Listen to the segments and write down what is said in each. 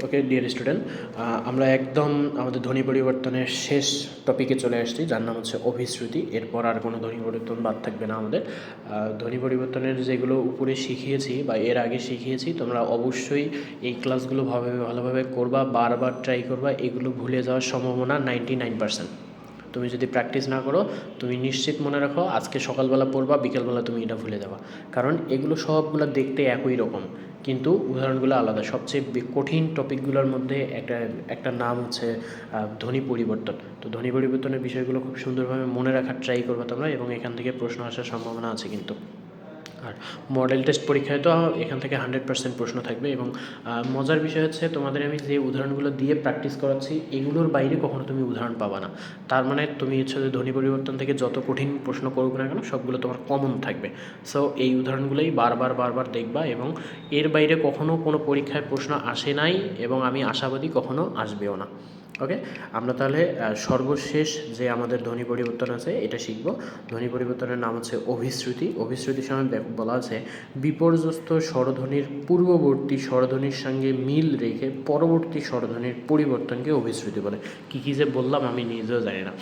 Okay dear student, আমরা একদম আমাদের ধ্বনি পরিবর্তনের শেষ টপিকে চলে আসছি, যার নাম হচ্ছে অভিশ্রুতি। এরপর আর কোনো ধ্বনি পরিবর্তন বাদ থাকবে না আমাদের। ধ্বনি পরিবর্তনের যেগুলো উপরে শিখিয়েছি বা এর আগে শিখিয়েছি, তোমরা অবশ্যই এই ক্লাসগুলো ভালোভাবে করবা, বারবার ট্রাই করবা। এগুলো ভুলে যাওয়ার সম্ভাবনা 99%। তুমি যদি প্র্যাকটিস না করো, তুমি নিশ্চিত মনে রাখো আজকে সকালবেলা পড়বা, বিকেলবেলা তুমি এটা ভুলে যাবা। কারণ এগুলো সবগুলো দেখতে একই রকম, কিন্তু উদাহরণগুলো আলাদা। সবচেয়ে কঠিন টপিকগুলোর মধ্যে একটা নাম হচ্ছে ধ্বনি পরিবর্তন। তো ধ্বনি পরিবর্তনের বিষয়গুলো খুব সুন্দরভাবে মনে রাখার ট্রাই করবে তোমরা, এবং এখান থেকে প্রশ্ন আসার সম্ভাবনা আছে কিন্তু। আর মডেল টেস্ট পরীক্ষায় তো এখান থেকে 100% প্রশ্ন থাকবে। এবং মজার বিষয় হচ্ছে, তোমাদের আমি যে উদাহরণগুলো দিয়ে প্র্যাকটিস করাচ্ছি, এগুলোর বাইরে কখনো তুমি উদাহরণ পাবা না। তার মানে তুমি হচ্ছে যে ধ্বনি পরিবর্তন থেকে যত কঠিন প্রশ্ন করবে না কেন, সবগুলো তোমার কমন থাকবে। সো এই উদাহরণগুলোই বারবার দেখবা, এবং এর বাইরে কখনো কোনো পরীক্ষায় প্রশ্ন আসে নাই, এবং আমি আশাবাদী কখনো আসবেও না। ওকে, আমরা তাহলে সর্বশেষ যে আমাদের ধ্বনি পরিবর্তন আছে এটা শিখব। ধ্বনি পরিবর্তনের নাম হচ্ছে অভিশ্রুতি। অভিশ্রুতির সময় বলা আছে, বিপর্যস্ত স্বরধ্বনির পূর্ববর্তী স্বরধ্বনির সঙ্গে মিল রেখে পরবর্তী স্বরধ্বনির পরিবর্তনকে অভিশ্রুতি বলে। কী কী যে বললাম আমি নিজেও জানি না।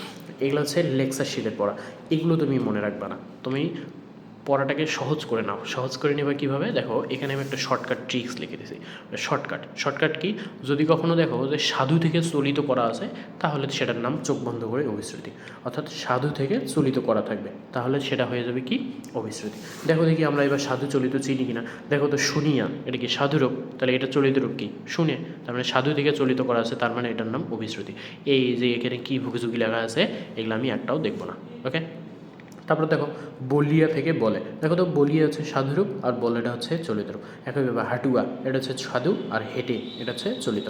এগুলো হচ্ছে লেকচার শিটের পড়া, এগুলো তুমি মনে রাখবা না। তুমি পড়াটাকে সহজ করে নাও। সহজ করে নেবে কীভাবে? দেখো, এখানে আমি একটা শর্টকাট ট্রিক্স লিখে দিয়েছি। Shortcut key? যদি কখনো দেখো যে সাধু থেকে চলিত করা আছে, তাহলে সেটার নাম চোখ বন্ধ করে অভিশ্রুতি। অর্থাৎ সাধু থেকে চলিত করা থাকবে, তাহলে সেটা হয়ে যাবে কি? অভিশ্রুতি। দেখো দেখি আমরা এবার সাধু চলিত চিনি কিনা। দেখো তো, শুনিয়া এটা কি সাধু রূপ? তাহলে এটা চলিত রূপ কি? শুনে। তার মানে সাধু থেকে চলিত করা আছে, তার মানে এটার নাম অভিশ্রুতি। এই যে এখানে কী ভুকিঝুঁকি লেখা আছে, এগুলো আমি একটাও দেখবো না। ওকে, তারপর দেখো, বলিয়া থেকে বলে। দেখো তো, বলিয়া হচ্ছে সাধুরূপ আর বলেটা হচ্ছে চলিত রূপ। একই ব্যাপার, হাটুয়া এটা হচ্ছে সাধু, আর হেঁটে এটা হচ্ছে চলিত।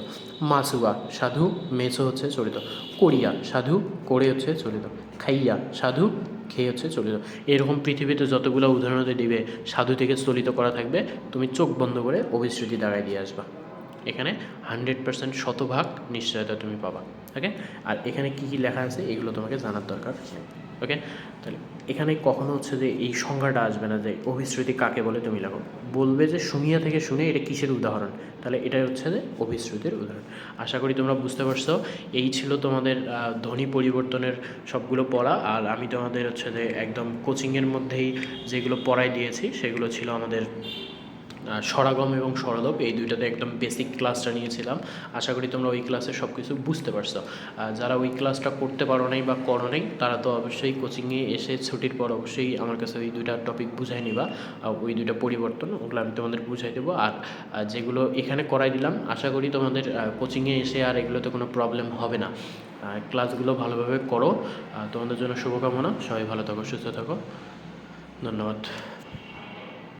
মাসুয়া সাধু, মেসো হচ্ছে চলিত। করিয়া সাধু, করে হচ্ছে চলিত। খাইয়া সাধু, খেয়ে হচ্ছে চলিত। এরকম পৃথিবীতে যতগুলো উদাহরণতে দিবে সাধু থেকে চলিত করা থাকবে, তুমি চোখ বন্ধ করে অভিশ্রুতি দাঁড়ায় দিয়ে আসবা। এখানে 100% শতভাগ নিশ্চয়তা তুমি পাবা। ওকে, আর এখানে কী কী লেখা আছে এগুলো তোমাকে জানার দরকার। ওকে, তাহলে এখানে কখনো হচ্ছে যে এই সংজ্ঞাটা আসবে না যে অভিশ্রুতি কাকে বলে। তুমি লেখো, বলবে যে শুনিয়া থেকে শুনে এটা কিসের উদাহরণ, তাহলে এটাই হচ্ছে যে অভিশ্রুতির উদাহরণ। আশা করি তোমরা বুঝতে পারছো। এই ছিল তোমাদের ধ্বনি পরিবর্তনের সবগুলো পড়া। আর আমি তোমাদের হচ্ছে যে একদম কোচিংয়ের মধ্যেই যেগুলো পড়াই দিয়েছি, সেগুলো ছিল আমাদের স্বরাগম এবং স্বরলোপ। এই দুইটাতে একদম বেসিক ক্লাসটা নিয়েছিলাম। আশা করি তোমরা ওই ক্লাসে সব কিছু বুঝতে পারছো। যারা ওই ক্লাসটা করতে পারো নাই বা করো নাই, তারা তো অবশ্যই কোচিংয়ে এসে ছুটির পর অবশ্যই আমার কাছে ওই দুইটা টপিক বুঝাই নিবা। ওই দুইটা পরিবর্তন, ওগুলো আমি তোমাদের বুঝাই দেবো। আর যেগুলো এখানে করাই দিলাম, আশা করি তোমাদের কোচিংয়ে এসে আর এগুলোতে কোনো প্রবলেম হবে না। ক্লাসগুলো ভালোভাবে করো। তোমাদের জন্য শুভকামনা। সবাই ভালো থাকো, সুস্থ থাকো। ধন্যবাদ।